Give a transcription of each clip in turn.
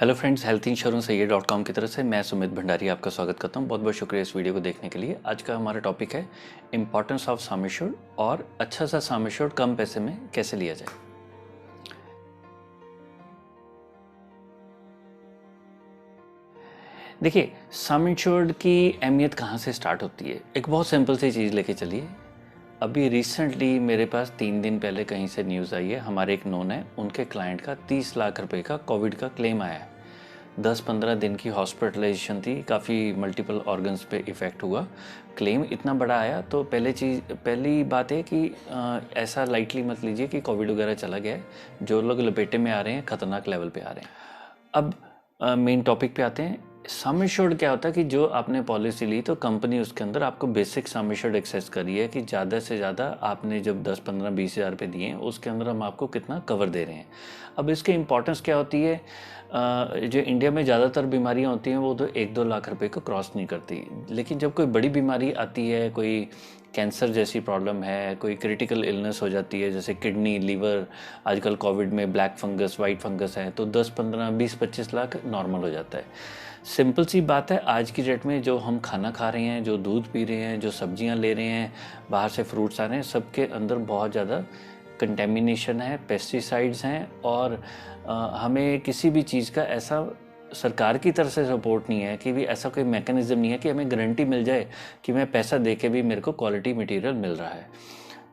Hello friends, health insurance ये .com की तरफ से मैं सुमित भंडारी आपका स्वागत करता हूं। बहुत बहुत शुक्रिया इस वीडियो को देखने के लिए। आज का हमारा टॉपिक है इम्पॉर्टेंस ऑफ सम एश्योर्ड और अच्छा सा सम एश्योर्ड कम पैसे में कैसे लिया जाए। देखिए, सम एश्योर्ड की अहमियत कहाँ से स्टार्ट होती है। एक बहुत सिंपल सी चीज़ लेके चलिए। अभी रिसेंटली मेरे पास 3 दिन पहले कहीं से न्यूज़ आई है, हमारे एक नोन है, उनके क्लाइंट का 30 लाख रुपए का कोविड का क्लेम आया है। 10-15 दिन की हॉस्पिटलाइजेशन थी, काफ़ी मल्टीपल ऑर्गन्स पे इफ़ेक्ट हुआ। क्लेम इतना बड़ा आया तो पहली बात है कि ऐसा लाइटली मत लीजिए कि कोविड वगैरह चला गया है। जो लोग लपेटे में आ रहे हैं ख़तरनाक लेवल पे आ रहे हैं। अब मेन टॉपिक पे आते हैं। सम एश्योर्ड क्या होता है कि जो आपने पॉलिसी ली तो कंपनी उसके अंदर आपको बेसिक सम एश्योर्ड एक्सेस करी है कि ज़्यादा से ज़्यादा आपने जब 10-15-20 हज़ार रुपये दिए हैं उसके अंदर हम आपको कितना कवर दे रहे हैं। अब इसकी इंपॉर्टेंस क्या होती है, जो इंडिया में ज़्यादातर बीमारियां होती हैं वो तो 1-2 लाख रुपए को क्रॉस नहीं करती। लेकिन जब कोई बड़ी बीमारी आती है, कोई कैंसर जैसी प्रॉब्लम है, कोई क्रिटिकल इलनेस हो जाती है जैसे किडनी, लीवर, आजकल कोविड में ब्लैक फंगस, वाइट फंगस है, तो 10-15-20-25 लाख नॉर्मल हो जाता है। सिंपल सी बात है, आज की डेट में जो हम खाना खा रहे हैं, जो दूध पी रहे हैं, जो सब्जियां ले रहे हैं, बाहर से फ्रूट्स आ रहे हैं, सबके अंदर बहुत ज़्यादा कंटेमिनेशन है, पेस्टिसाइड्स हैं और हमें किसी भी चीज़ का ऐसा सरकार की तरफ से सपोर्ट नहीं है कि भी ऐसा कोई मैकेनिज्म नहीं है कि हमें गारंटी मिल जाए कि मैं पैसा दे के भी मेरे को क्वालिटी मटेरियल मिल रहा है।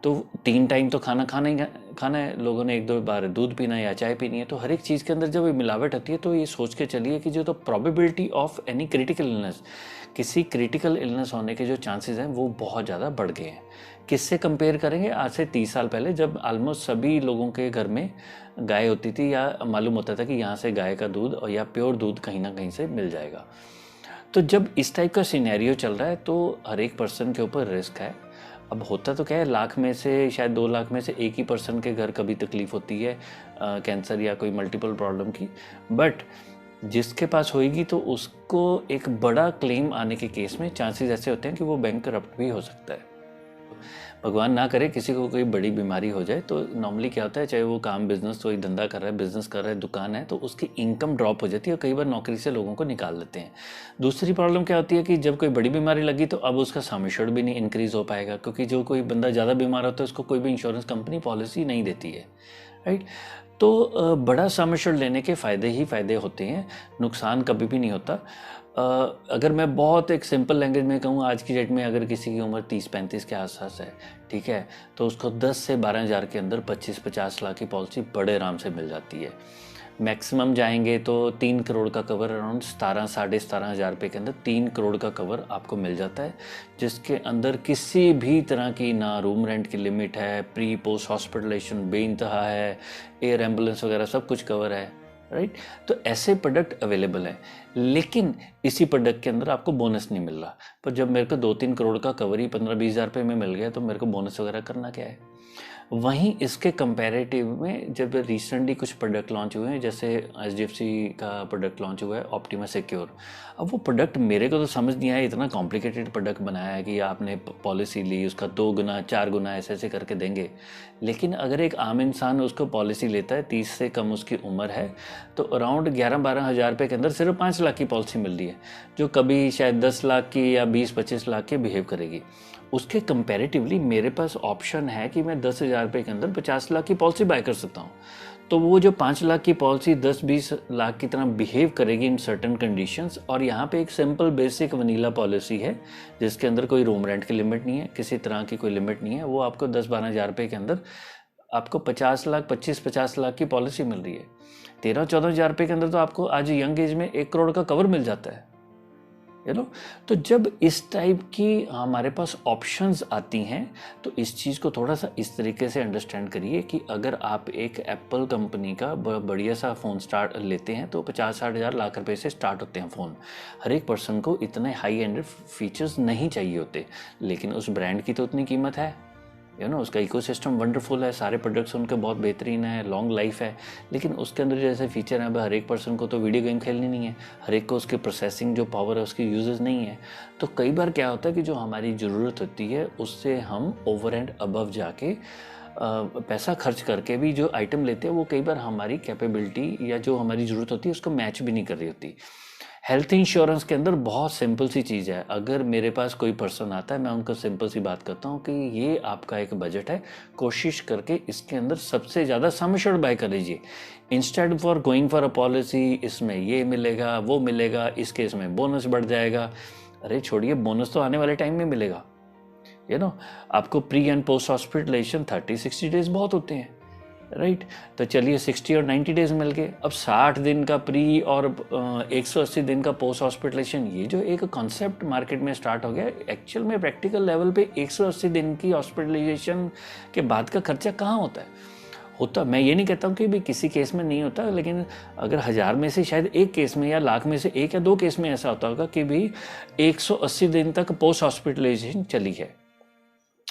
तो 3 टाइम तो खाना खाना है लोगों ने, 1-2 बार दूध पीना है या चाय पीनी है। तो हर एक चीज़ के अंदर जब ये मिलावट होती है तो ये सोच के चलिए कि जो तो probability of any critical illness, किसी क्रिटिकल इलनेस होने के जो चांसेस हैं वो बहुत ज़्यादा बढ़ गए हैं। किससे कंपेयर करेंगे? आज से 30 साल पहले जब ऑलमोस्ट सभी लोगों के घर में गाय होती थी या मालूम होता था कि यहाँ से गाय का दूध और या प्योर दूध कहीं ना कहीं से मिल जाएगा। तो जब इस टाइप का सिनेरियो चल रहा है तो हर एक पर्सन के ऊपर रिस्क है। अब होता तो क्या है, लाख में से शायद 2 लाख में से एक ही पर्सन के घर कभी तकलीफ होती है कैंसर या कोई मल्टीपल प्रॉब्लम की। बट जिसके पास होएगी तो उसको एक बड़ा क्लेम आने के केस में चांसेस ऐसे होते हैं कि वो बैंक करप्ट भी हो सकता है। भगवान ना करे किसी को कोई बड़ी बीमारी हो जाए तो नॉर्मली क्या होता है, चाहे वो काम बिजनेस कोई धंधा कर रहा है, बिजनेस कर रहा है, दुकान है, तो उसकी इनकम ड्रॉप हो जाती है और कई बार नौकरी से लोगों को निकाल देते हैं। दूसरी प्रॉब्लम क्या होती है कि जब कोई बड़ी बीमारी लगी तो अब उसका सम एश्योर्ड भी नहीं इंक्रीज हो पाएगा, क्योंकि जो कोई बंदा ज़्यादा बीमार होता है उसको कोई भी इंश्योरेंस कंपनी पॉलिसी नहीं देती है, राइट। तो बड़ा सम एश्योर्ड लेने के फ़ायदे ही फ़ायदे होते हैं, नुकसान कभी भी नहीं होता। अगर मैं बहुत एक सिंपल लैंग्वेज में कहूँ, आज की डेट में अगर किसी की उम्र 30-35 के आसपास है, ठीक है, तो उसको 10 से 12 हज़ार के अंदर 25-50 लाख की पॉलिसी बड़े आराम से मिल जाती है। मैक्सिमम जाएंगे तो 3 करोड़ का कवर, अराउंड 17-17.5 हज़ार रुपये के अंदर 3 करोड़ का कवर आपको मिल जाता है, जिसके अंदर किसी भी तरह की ना रूम रेंट की लिमिट है, प्री पोस्ट हॉस्पिटलाइजेशन बेइंतहा है, एयर एम्बुलेंस वगैरह सब कुछ कवर है, राइट। तो ऐसे प्रोडक्ट अवेलेबल है। लेकिन इसी प्रोडक्ट के अंदर आपको बोनस नहीं मिल रहा। पर जब मेरे को 2-3 करोड़ का कवर ही 15-20 हज़ार रुपये में मिल गया तो मेरे को बोनस वगैरह करना क्या है। वहीं इसके कंपैरेटिव में जब रिसेंटली कुछ प्रोडक्ट लॉन्च हुए हैं, जैसे HDFC का प्रोडक्ट लॉन्च हुआ है ऑप्टिमा सिक्योर। अब वो प्रोडक्ट मेरे को तो समझ नहीं आया, इतना कॉम्प्लिकेटेड प्रोडक्ट बनाया है कि आपने पॉलिसी ली, उसका 2 गुना 4 गुना ऐसे ऐसे करके देंगे। लेकिन अगर एक आम इंसान उसको पॉलिसी लेता है, 30 से कम उसकी उम्र है, तो अराउंड 11-12 हज़ार रुपये के अंदर सिर्फ 5 लाख की पॉलिसी मिल रही है, जो कभी शायद 10 लाख की या 20-25 लाख की बिहेव करेगी। उसके कंपैरेटिवली मेरे पास ऑप्शन है कि मैं 10 हज़ार रुपये के अंदर 50 लाख की पॉलिसी बाय कर सकता हूँ। तो वो जो 5 लाख की पॉलिसी 10-20 लाख की तरह बिहेव करेगी इन सर्टन कंडीशंस। और यहाँ पे एक सिंपल बेसिक वनीला पॉलिसी है जिसके अंदर कोई रूम रेंट की लिमिट नहीं है, किसी तरह की कोई लिमिट नहीं है। वो आपको 10-12 हज़ार रुपये के अंदर आपको 50 लाख 25-50 लाख की पॉलिसी मिल रही है। 13-14 हज़ार रुपये के अंदर तो आपको आज यंग एज में 1 करोड़ का कवर मिल जाता है, यू नो। तो जब इस टाइप की हमारे पास ऑप्शंस आती हैं तो इस चीज़ को थोड़ा सा इस तरीके से अंडरस्टैंड करिए कि अगर आप एक एप्पल कंपनी का बढ़िया सा फ़ोन स्टार्ट लेते हैं तो 50-60 हज़ार लाख रुपए से स्टार्ट होते हैं फ़ोन। हर एक पर्सन को इतने हाई एंड फीचर्स नहीं चाहिए होते, लेकिन उस ब्रांड की तो उतनी कीमत है, उसका इकोसिस्टम वंडरफुल है, सारे प्रोडक्ट्स उनके बहुत बेहतरीन है, लॉन्ग लाइफ है। लेकिन उसके अंदर जैसे फीचर है, हर एक पर्सन को तो वीडियो गेम खेलनी नहीं है, हर एक को उसके प्रोसेसिंग जो पावर है उसकी यूजेस नहीं है। तो कई बार क्या होता है कि जो हमारी ज़रूरत होती है उससे हम ओवर एंड अबव जाके पैसा खर्च करके भी जो आइटम लेते हैं वो कई बार हमारी कैपेबिलिटी या जो हमारी ज़रूरत होती है उसको मैच भी नहीं कर रही होती। हेल्थ इंश्योरेंस के अंदर बहुत सिंपल सी चीज़ है। अगर मेरे पास कोई पर्सन आता है, मैं उनका सिंपल सी बात करता हूँ कि ये आपका एक बजट है, कोशिश करके इसके अंदर सबसे ज़्यादा सम एश्योर्ड बाय कर लीजिए। Instead for going for a policy, इसमें ये मिलेगा वो मिलेगा, इस केस में बोनस बढ़ जाएगा। अरे छोड़िए, बोनस तो आने वाले टाइम में मिलेगा। आपको pre and post hospitalisation 30-60 days बहुत होते हैं, राइट। तो चलिए 60 और 90 डेज मिल गए। अब 60 दिन का प्री और 180 दिन का पोस्ट हॉस्पिटलाइजेशन, ये जो एक कॉन्सेप्ट मार्केट में स्टार्ट हो गया, एक्चुअल में प्रैक्टिकल लेवल पे 180 दिन की हॉस्पिटलाइजेशन के बाद का खर्चा कहाँ होता। मैं ये नहीं कहता हूँ कि भी किसी केस में नहीं होता, लेकिन अगर 1000 में से शायद एक केस में या लाख में से एक या दो केस में ऐसा होता होगा कि भी 180 दिन तक पोस्ट हॉस्पिटलाइजेशन चली है।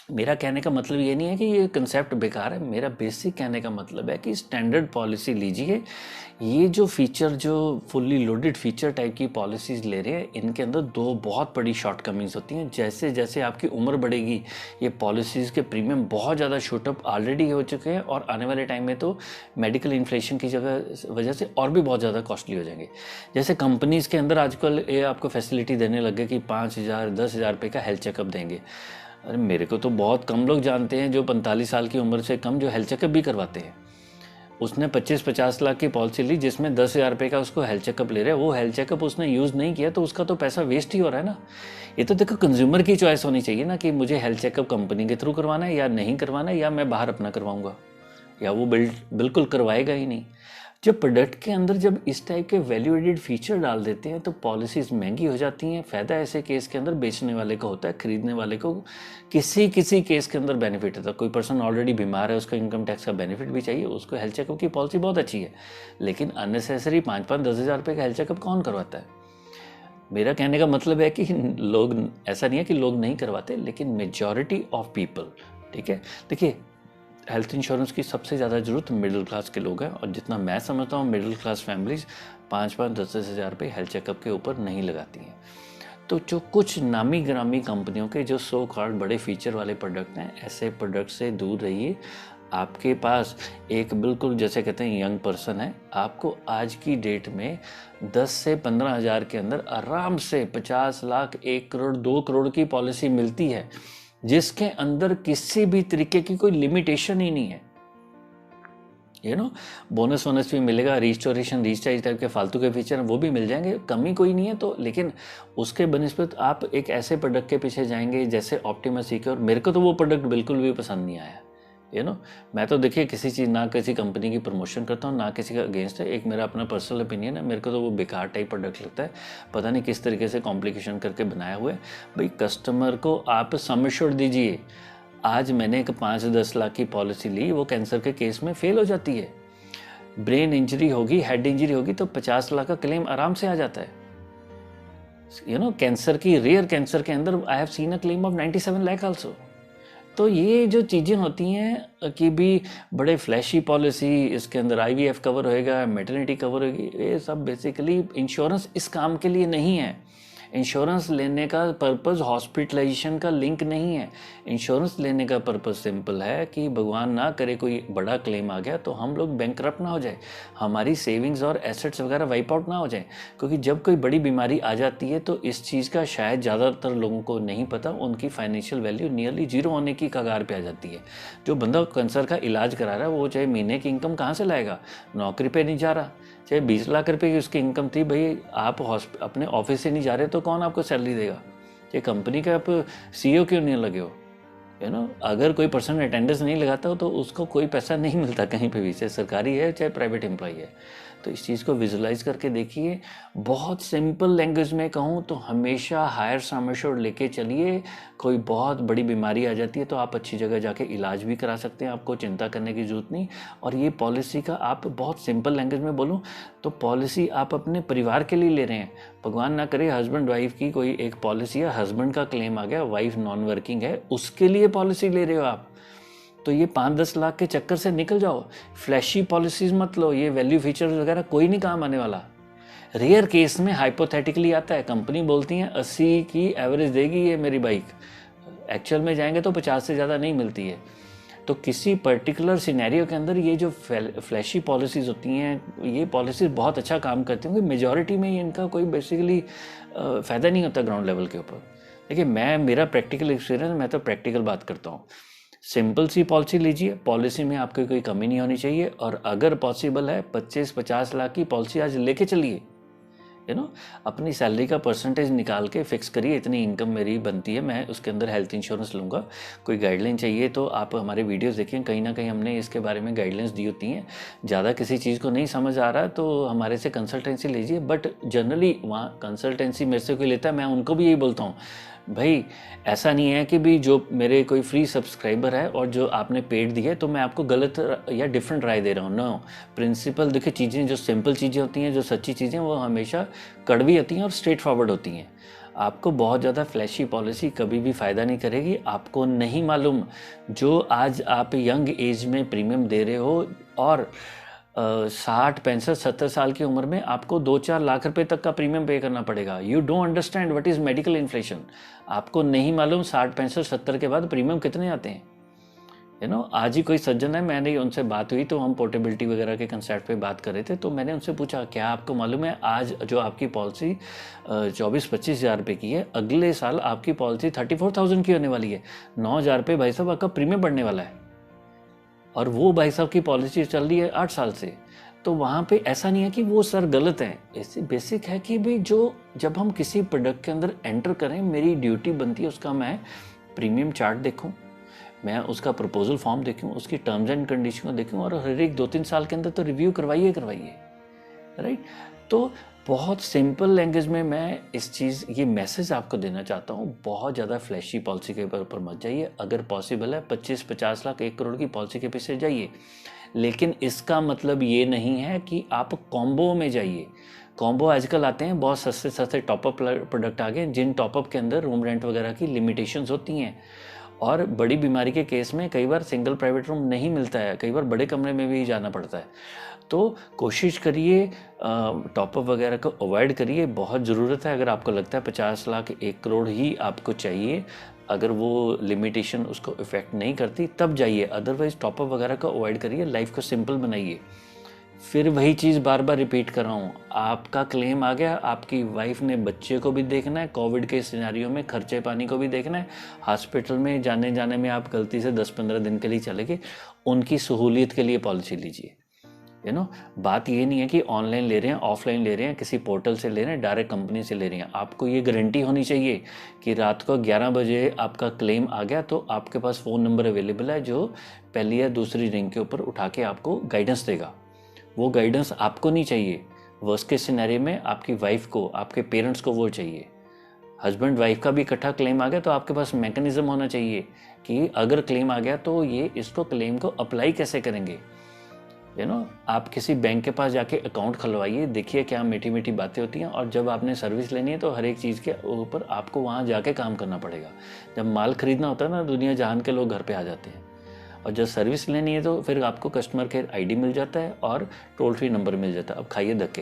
मेरा कहने का मतलब ये नहीं है कि ये कंसेप्ट बेकार है। मेरा बेसिक कहने का मतलब है कि स्टैंडर्ड पॉलिसी लीजिए। ये जो फीचर, जो फुल्ली लोडेड फीचर टाइप की पॉलिसीज़ ले रहे हैं, इनके अंदर दो बहुत बड़ी शॉर्टकमिंग्स होती हैं। जैसे जैसे आपकी उम्र बढ़ेगी, ये पॉलिसीज़ के प्रीमियम बहुत ज़्यादा शूटअप ऑलरेडी हो चुके हैं और आने वाले टाइम में तो मेडिकल इन्फ्लेशन की वजह से और भी बहुत ज़्यादा कॉस्टली हो जाएंगे। जैसे कंपनीज़ के अंदर आजकल ये आपको फैसिलिटी देने लग गए कि 5000 10,000 रुपये का हेल्थ चेकअप देंगे। अरे मेरे को तो बहुत कम लोग जानते हैं जो 45 साल की उम्र से कम जो हेल्थ चेकअप भी करवाते हैं। उसने 25-50 लाख की पॉलिसी ली जिसमें 10,000 रुपये का उसको हेल्थ चेकअप ले रहे हैं। वो हेल्थ चेकअप उसने यूज़ नहीं किया तो उसका तो पैसा वेस्ट ही हो रहा है ना। ये तो देखो, कंज्यूमर की चॉइस होनी चाहिए ना कि मुझे हेल्थ चेकअप कंपनी के थ्रू करवाना है या नहीं करवाना है, या मैं बाहर अपना करवाऊँगा, या वो बिल्कुल करवाएगा ही नहीं। जब प्रोडक्ट के अंदर जब इस टाइप के वैल्यू एडेड फीचर डाल देते हैं तो पॉलिसीज़ महंगी हो जाती हैं। फ़ायदा ऐसे केस के अंदर बेचने वाले को होता है, खरीदने वाले को किसी केस के अंदर बेनिफिट होता है। कोई पर्सन ऑलरेडी बीमार है, उसको इनकम टैक्स का बेनिफिट भी चाहिए, उसको हेल्थ चेकअप की पॉलिसी बहुत अच्छी है, लेकिन अननेसेसरी 5-10 हज़ार रुपये का हेल्थ चेकअप कौन करवाता है। मेरा कहने का मतलब है कि लोग, ऐसा नहीं है कि लोग नहीं करवाते, लेकिन मेजॉरिटी ऑफ पीपल, ठीक है। देखिए, हेल्थ इंश्योरेंस की सबसे ज़्यादा ज़रूरत मिडिल क्लास के लोग हैं, और जितना मैं समझता हूँ मिडिल क्लास फैमिलीज़ 5-10 हज़ार रुपये हेल्थ चेकअप के ऊपर नहीं लगाती हैं। तो जो कुछ नामी ग्रामी कंपनियों के जो सो कॉल्ड बड़े फीचर वाले प्रोडक्ट हैं, ऐसे प्रोडक्ट से दूर रहिए। आपके पास एक बिल्कुल जैसे कहते हैं यंग पर्सन है, आपको आज की डेट में 10 से 15 हज़ार के अंदर आराम से 50 लाख, 1 करोड़, 2 करोड़ की पॉलिसी मिलती है, जिसके अंदर किसी भी तरीके की कोई लिमिटेशन ही नहीं है। बोनस वोनस भी मिलेगा, रिस्टोरेशन, रिचार्ज टाइप के फालतू के फीचर वो भी मिल जाएंगे, कमी कोई नहीं है। तो लेकिन उसके बनिस्बत आप एक ऐसे प्रोडक्ट के पीछे जाएंगे जैसे ऑप्टिमस सिक्योर। मेरे को तो वो प्रोडक्ट बिल्कुल भी पसंद नहीं आया। मैं तो देखिए किसी चीज़, ना किसी कंपनी की प्रमोशन करता हूँ, ना किसी का अगेंस्ट है। एक मेरा अपना पर्सनल ओपिनियन है, मेरे को तो वो बेकार टाइप प्रोडक्ट लगता है। पता नहीं किस तरीके से कॉम्प्लिकेशन करके बनाया हुआ है। भाई कस्टमर को आप सम एश्योर्ड दीजिए। आज मैंने एक 5-10 लाख की पॉलिसी ली, वो कैंसर के केस में फेल हो जाती है। ब्रेन इंजरी होगी, हेड इंजरी होगी तो 50 लाख का क्लेम आराम से आ जाता है। कैंसर की, रेयर कैंसर के अंदर I have seen a claim of 97 lakh also. तो ये जो चीज़ें होती हैं कि भी बड़े फ्लैशी पॉलिसी, इसके अंदर IVF कवर होएगा, मैटरनिटी कवर होगी, ये सब बेसिकली इंश्योरेंस इस काम के लिए नहीं है। इंश्योरेंस लेने का पर्पज़ हॉस्पिटलाइजेशन का लिंक नहीं है। इंश्योरेंस लेने का पर्पज़ सिंपल है कि भगवान ना करे कोई बड़ा क्लेम आ गया तो हम लोग बैंकरप्ट ना हो जाए, हमारी सेविंग्स और एसेट्स वगैरह वाइप आउट ना हो जाए। क्योंकि जब कोई बड़ी बीमारी आ जाती है तो इस चीज़ का शायद ज़्यादातर लोगों को नहीं पता, उनकी फाइनेंशियल वैल्यू नियरली जीरो होने की कगार पे आ जाती है। जो बंदा कैंसर का इलाज करा रहा है वो चाहे महीने की इनकम कहाँ से लाएगा, नौकरी पे नहीं जा रहा, चाहे 20 लाख रुपए की उसकी इनकम थी, भाई आप अपने ऑफिस से नहीं जा रहे तो कौन आपको सैलरी देगा। ये कंपनी का आप CEO क्यों नहीं लगे हो। अगर कोई पर्सन अटेंडेंस नहीं लगाता हो तो उसको कोई पैसा नहीं मिलता कहीं पे भी, चाहे सरकारी है चाहे प्राइवेट एम्प्लॉय है। तो इस चीज़ को विजुलाइज करके देखिए। बहुत सिंपल लैंग्वेज में कहूँ तो हमेशा हायर सम एश्योर्ड लेके चलिए। कोई बहुत बड़ी बीमारी आ जाती है तो आप अच्छी जगह जाके इलाज भी करा सकते हैं, आपको चिंता करने की ज़रूरत नहीं। और ये पॉलिसी का आप बहुत सिंपल लैंग्वेज में बोलूँ तो पॉलिसी आप अपने परिवार के लिए ले रहे हैं। भगवान ना करे हस्बैंड वाइफ की कोई एक पॉलिसी है, हस्बैंड का क्लेम आ गया, वाइफ नॉन वर्किंग है, उसके लिए पॉलिसी ले रहे हो आप, तो ये 5-10 लाख के चक्कर से निकल जाओ। फ्लैशी पॉलिसीज मत लो, ये वैल्यू फीचर्स वगैरह कोई नहीं काम आने वाला। रेयर केस में हाइपोथेटिकली आता है, कंपनी बोलती है 80 की एवरेज देगी ये मेरी बाइक, एक्चुअल में जाएंगे तो 50 से ज़्यादा नहीं मिलती है। तो किसी पर्टिकुलर सिनेरियो के अंदर ये जो फ्लैशी पॉलिसीज़ होती हैं, ये पॉलिसीज़ बहुत अच्छा काम करती हैं, क्योंकि मेजॉरिटी में इनका कोई बेसिकली फ़ायदा नहीं होता ग्राउंड लेवल के ऊपर। देखिए, मेरा प्रैक्टिकल एक्सपीरियंस, मैं तो प्रैक्टिकल बात करता हूँ। सिंपल सी पॉलिसी लीजिए, पॉलिसी में आपकी कोई कमी नहीं होनी चाहिए, और अगर पॉसिबल है 25-50 लाख की पॉलिसी आज लेके चलिए। अपनी सैलरी का परसेंटेज निकाल के फिक्स करिए, इतनी इनकम मेरी बनती है, मैं उसके अंदर हेल्थ इंश्योरेंस लूँगा। कोई गाइडलाइन चाहिए तो आप हमारे वीडियोस देखिए, कहीं ना कहीं हमने इसके बारे में गाइडलाइंस दी होती हैं। ज़्यादा किसी चीज़ को नहीं समझ आ रहा तो हमारे से कंसल्टेंसी लीजिए, बट जनरली वहाँ कंसल्टेंसी मेरे से कोई लेता है, मैं उनको भी यही बोलता हूँ, भाई ऐसा नहीं है कि भी जो मेरे कोई फ्री सब्सक्राइबर है और जो आपने पेड दी है तो मैं आपको गलत या डिफरेंट राय दे रहा हूँ। नो, प्रिंसिपल देखिए, चीज़ें जो सिंपल चीज़ें होती हैं, जो सच्ची चीज़ें, वो हमेशा कड़वी होती हैं और स्ट्रेट फॉरवर्ड होती हैं। आपको बहुत ज़्यादा फ्लैशी पॉलिसी कभी भी फ़ायदा नहीं करेगी। आपको नहीं मालूम जो आज आप यंग एज में प्रीमियम दे रहे हो, और 60, 65, 70 साल की उम्र में आपको 2-4 लाख रुपए तक का प्रीमियम पे करना पड़ेगा। You don't understand what is medical inflation. आपको नहीं मालूम 60, 65, 70 के बाद प्रीमियम कितने आते हैं। आज ही कोई सज्जन है, मैंने उनसे बात हुई तो हम पोर्टेबिलिटी वगैरह के कंसेप्ट पे बात कर रहे थे, तो मैंने उनसे पूछा, क्या आपको मालूम है आज जो आपकी पॉलिसी 24-25 हज़ार रुपये की है, अगले साल आपकी पॉलिसी 34,000 की होने वाली है। 9,000 रुपये भाई साहब आपका प्रीमियम बढ़ने वाला है, और वो भाई साहब की पॉलिसी चल रही है 8 साल से। तो वहाँ पे ऐसा नहीं है कि वो सर गलत है, ऐसे बेसिक है कि भाई जब हम किसी प्रोडक्ट के अंदर एंटर करें, मेरी ड्यूटी बनती है उसका मैं प्रीमियम चार्ट देखूं, मैं उसका प्रपोजल फॉर्म देखूं, उसकी टर्म्स एंड कंडीशन को देखूं, और हर एक 2-3 साल के अंदर तो रिव्यू करवाइए, राइट। तो बहुत सिंपल लैंग्वेज में मैं ये मैसेज आपको देना चाहता हूँ, बहुत ज़्यादा फ्लैशी पॉलिसी के ऊपर मत जाइए। अगर पॉसिबल है 25-50 लाख 1 करोड़ की पॉलिसी के पीछे जाइए, लेकिन इसका मतलब ये नहीं है कि आप कॉम्बो में जाइए। कॉम्बो आजकल आते हैं, बहुत सस्ते सस्ते टॉपअप प्रोडक्ट आ गए, जिन टॉपअप के अंदर रूम रेंट वगैरह की लिमिटेशंस होती हैं, और बड़ी बीमारी के केस में कई बार सिंगल प्राइवेट रूम नहीं मिलता है, कई बार बड़े कमरे में भी जाना पड़ता है। तो कोशिश करिए टॉपअप वगैरह को अवॉइड करिए। बहुत ज़रूरत है, अगर आपको लगता है 50 लाख 1 करोड़ ही आपको चाहिए, अगर वो लिमिटेशन उसको इफ़ेक्ट नहीं करती तब जाइए, अदरवाइज़ टॉपअप वगैरह को अवॉइड करिए, लाइफ को सिंपल बनाइए। फिर वही चीज़ बार बार रिपीट कर रहा हूँ, आपका क्लेम आ गया, आपकी वाइफ ने बच्चे को भी देखना है, कोविड के सिनेरियो में खर्चे पानी को भी देखना है, हॉस्पिटल में जाने में आप गलती से 10-15 दिन के लिए चले गए, उनकी सहूलियत के लिए पॉलिसी लीजिए। बात ये नहीं है कि ऑनलाइन ले रहे हैं, ऑफलाइन ले रहे हैं, किसी पोर्टल से ले रहे हैं, डायरेक्ट कंपनी से ले रहे हैं। आपको ये गारंटी होनी चाहिए कि रात को 11 बजे आपका क्लेम आ गया तो आपके पास फ़ोन नंबर अवेलेबल है जो पहली या दूसरी रिंग के ऊपर उठा के आपको गाइडेंस देगा। वो गाइडेंस आपको नहीं चाहिए, वर्स्ट केस सिनेरियो में आपकी वाइफ को, आपके पेरेंट्स को वो चाहिए। हस्बैंड वाइफ का भी इकट्ठा क्लेम आ गया तो आपके पास मैकेनिज्म होना चाहिए कि अगर क्लेम आ गया तो ये इसको क्लेम को अप्लाई कैसे करेंगे। आप किसी बैंक के पास जाके अकाउंट खुलवाइए, देखिए क्या मीठी मीठी बातें होती हैं, और जब आपने सर्विस लेनी है तो हर एक चीज़ के ऊपर आपको वहाँ जाके काम करना पड़ेगा। जब माल खरीदना होता है ना, दुनिया जहान के लोग घर पे आ जाते हैं, और जब सर्विस लेनी है तो फिर आपको कस्टमर केयर आईडी मिल जाता है और टोल फ्री नंबर मिल जाता है। अब खाइए धक्के,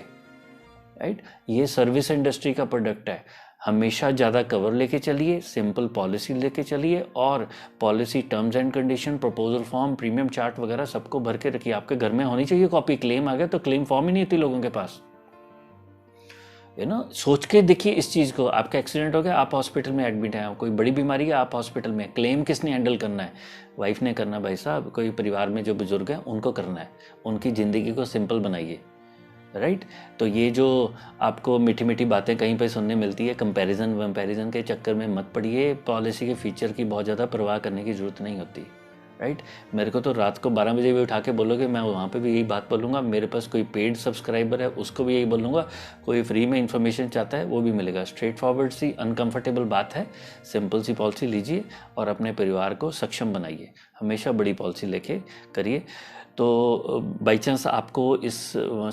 राइट। ये सर्विस इंडस्ट्री का प्रोडक्ट है। हमेशा ज़्यादा कवर लेके चलिए, सिंपल पॉलिसी लेके चलिए, और policy terms and condition, proposal form, premium chart वगैरह सबको भर के रखिए। आपके घर में होनी चाहिए कॉपी। क्लेम आ गया तो क्लेम फॉर्म ही नहीं होती लोगों के पास। सोच के देखिए इस चीज़ को। आपका एक्सीडेंट हो गया, आप हॉस्पिटल में एडमिट हैं, कोई बड़ी बीमारी है, आप हॉस्पिटल में, क्लेम किसने हैंडल करना है? वाइफ ने करना भाई साहब। कोई परिवार में जो बुजुर्ग हैं उनको करना है। उनकी ज़िंदगी को सिंपल बनाइए, राइट। तो ये जो आपको मीठी मीठी बातें कहीं पे सुनने मिलती है, कंपैरिजन के चक्कर में मत पड़िए। पॉलिसी के फीचर की बहुत ज़्यादा परवाह करने की ज़रूरत नहीं होती, राइट। मेरे को तो रात को 12 बजे भी उठा के बोलोगे, मैं वहाँ पे भी यही बात बोलूँगा। मेरे पास कोई पेड सब्सक्राइबर है उसको भी यही बोलूँगा। कोई फ्री में इन्फॉर्मेशन चाहता है वो भी मिलेगा। स्ट्रेट फॉरवर्ड सी अनकंफर्टेबल बात है, सिंपल सी पॉलिसी लीजिए और अपने परिवार को सक्षम बनाइए। हमेशा बड़ी पॉलिसी लेके करिए। तो बाई चांस आपको इस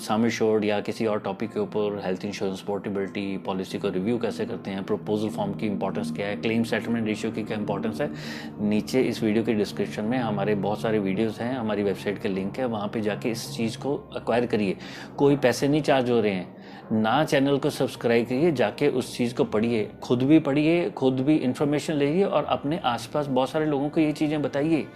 सम एश्योर्ड या किसी और टॉपिक के ऊपर हेल्थ इंश्योरेंस पोर्टेबिलिटी पॉलिसी को रिव्यू कैसे करते हैं, प्रपोजल फॉर्म की इंपॉर्टेंस क्या है, क्लेम सेटलमेंट रेशियो की क्या इंपॉर्टेंस है, नीचे इस वीडियो के डिस्क्रिप्शन में हमारे बहुत सारे वीडियोस हैं, हमारी वेबसाइट के लिंक है, वहाँ पे जाके इस चीज़ को एक्वायर करिए। कोई पैसे नहीं चार्ज हो रहे हैं ना। चैनल को सब्सक्राइब करिए, जाके उस चीज़ को पढ़िए, खुद भी पढ़िए, खुद भी इंफॉर्मेशन लीजिए और अपने आसपास बहुत सारे लोगों को ये चीज़ें बताइए।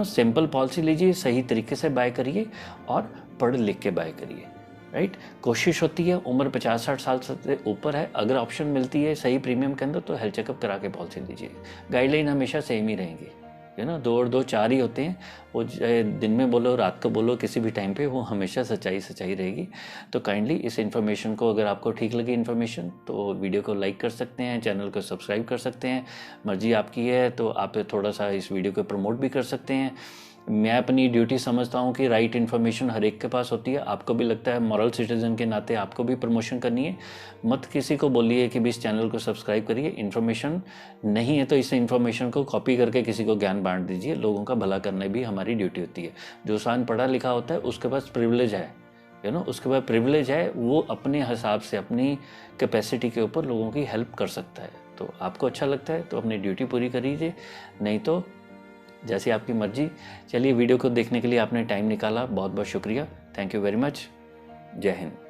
सिंपल पॉलिसी लीजिए, सही तरीके से बाय करिए और पढ़ लिख के बाय करिए, राइट। कोशिश होती है, उम्र 50-60 साल से ऊपर है, अगर ऑप्शन मिलती है सही प्रीमियम के अंदर तो हेल्थ चेकअप करा के पॉलिसी लीजिए। गाइडलाइन हमेशा सेम ही रहेंगी, 2 और 2 4 ही होते हैं, वो दिन में बोलो रात को बोलो किसी भी टाइम पे, वो हमेशा सच्चाई रहेगी। तो काइंडली इस इन्फॉर्मेशन को, अगर आपको ठीक लगी इन्फॉर्मेशन, तो वीडियो को लाइक कर सकते हैं, चैनल को सब्सक्राइब कर सकते हैं। मर्जी आपकी है तो आप थोड़ा सा इस वीडियो को प्रमोट भी कर सकते हैं। मैं अपनी ड्यूटी समझता हूँ कि राइट इन्फॉर्मेशन हर एक के पास होती है। आपको भी लगता है मॉरल सिटीजन के नाते आपको भी प्रमोशन करनी है, मत किसी को बोलिए कि भी इस चैनल को सब्सक्राइब करिए। इन्फॉर्मेशन नहीं है तो इस इन्फॉर्मेशन को कॉपी करके किसी को ज्ञान बांट दीजिए। लोगों का भला करना भी हमारी ड्यूटी होती है। जो इंसान पढ़ा लिखा होता है उसके पास प्रिविलेज है, उसके पास प्रिविलेज है, वो अपने हिसाब से अपनी कैपेसिटी के ऊपर लोगों की हेल्प कर सकता है। तो आपको अच्छा लगता है तो अपनी ड्यूटी पूरी करिए, नहीं तो जैसी आपकी मर्जी। चलिए, वीडियो को देखने के लिए आपने टाइम निकाला, बहुत बहुत शुक्रिया। Thank you very much. जय हिंद।